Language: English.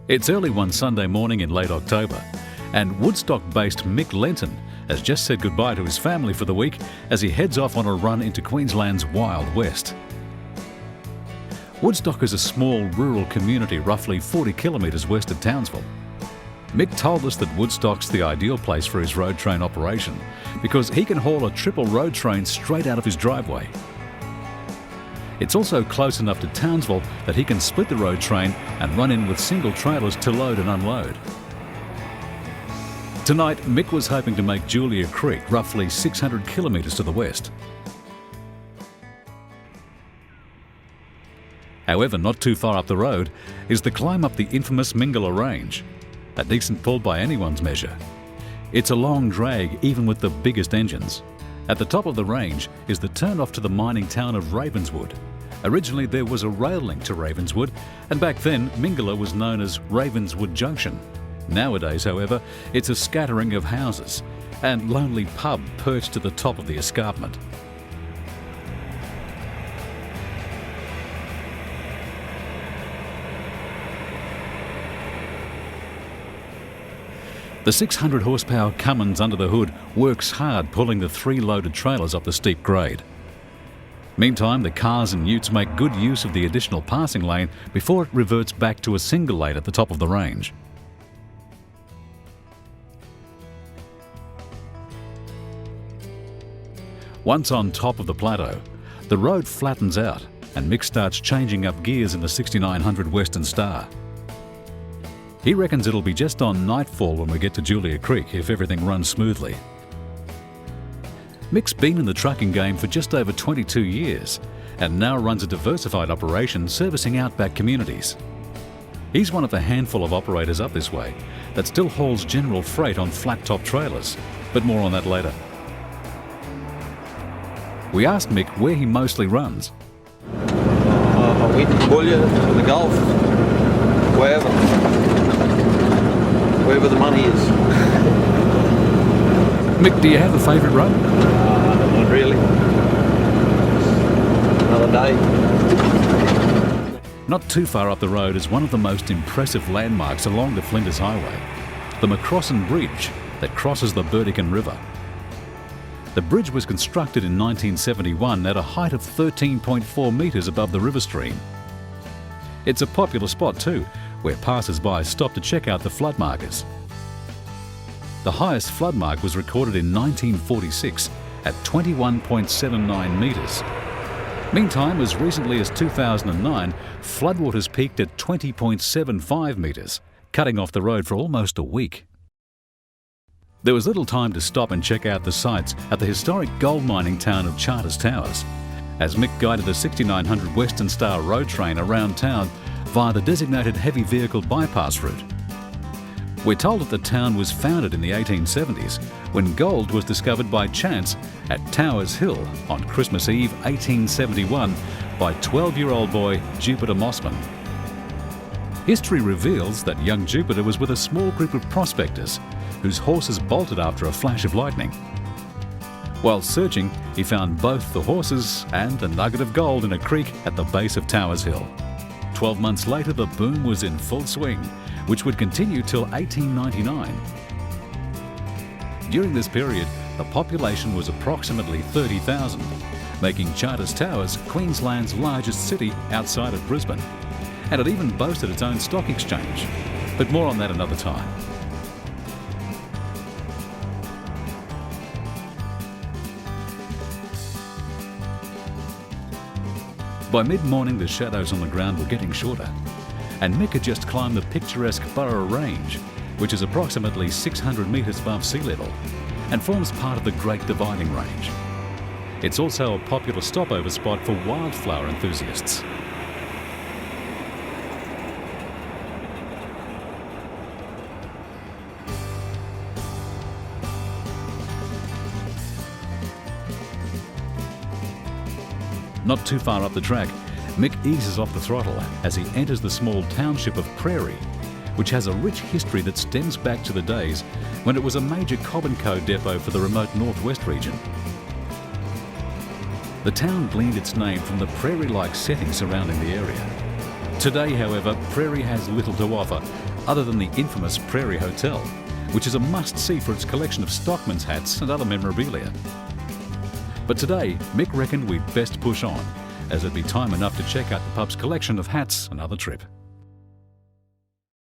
It's early one Sunday morning in late October, and Woodstock-based Mick Lenton has just said goodbye to his family for the week as he heads off on a run into Queensland's Wild West. Woodstock is a small rural community roughly 40 kilometres west of Townsville. Mick told us that Woodstock's the ideal place for his road train operation because he can haul a triple road train straight out of his driveway. It's also close enough to Townsville that he can split the road train and run in with single trailers to load and unload. Tonight, Mick was hoping to make Julia Creek roughly 600 kilometres to the west. However, not too far up the road is the climb up the infamous Mingala Range, a decent pull by anyone's measure. It's a long drag even with the biggest engines. At the top of the range is the turn-off to the mining town of Ravenswood. Originally there was a rail link to Ravenswood, and back then Mingala was known as Ravenswood Junction. Nowadays, however, it's a scattering of houses and lonely pub perched to the top of the escarpment. The 600 horsepower Cummins under the hood works hard pulling the 3 loaded trailers up the steep grade. Meantime, the cars and utes make good use of the additional passing lane before it reverts back to a single lane at the top of the range. Once on top of the plateau, the road flattens out and Mick starts changing up gears in the 6900 Western Star. He reckons it'll be just on nightfall when we get to Julia Creek if everything runs smoothly. Mick's been in the trucking game for just over 22 years and now runs a diversified operation servicing outback communities. He's one of a handful of operators up this way that still hauls general freight on flat-top trailers, but more on that later. We asked Mick where he mostly runs. Boulia, the Gulf, wherever the money is. Mick, do you have a favourite run? Not really. Another day. Not too far up the road is one of the most impressive landmarks along the Flinders Highway, the Macross Bridge that crosses the Burdekin River. The bridge was constructed in 1971 at a height of 13.4 metres above the river stream. It's a popular spot too, where passers-by stop to check out the flood markers. The highest flood mark was recorded in 1946 at 21.79 metres. Meantime, as recently as 2009, floodwaters peaked at 20.75 metres, cutting off the road for almost a week. There was little time to stop and check out the sights at the historic gold mining town of Charters Towers, as Mick guided the 6900 Western Star road train around town via the designated heavy vehicle bypass route. We're told that the town was founded in the 1870s when gold was discovered by chance at Towers Hill on Christmas Eve 1871 by 12-year-old boy Jupiter Mossman. History reveals that young Jupiter was with a small group of prospectors whose horses bolted after a flash of lightning. While searching, he found both the horses and a nugget of gold in a creek at the base of Towers Hill. 12 months later, the boom was in full swing, which would continue till 1899. During this period, the population was approximately 30,000, making Charters Towers Queensland's largest city outside of Brisbane, and it even boasted its own stock exchange. But more on that another time. By mid-morning, the shadows on the ground were getting shorter, and Mick had just climbed the picturesque Borough Range, which is approximately 600 metres above sea level and forms part of the Great Dividing Range. It's also a popular stopover spot for wildflower enthusiasts. Not too far up the track, Mick eases off the throttle as he enters the small township of Prairie, which has a rich history that stems back to the days when it was a major Cobb & Co depot for the remote northwest region. The town gleaned its name from the prairie-like setting surrounding the area. Today, however, Prairie has little to offer, other than the infamous Prairie Hotel, which is a must-see for its collection of stockman's hats and other memorabilia. But today, Mick reckoned we'd best push on, as it'd be time enough to check out the pub's collection of hats another trip.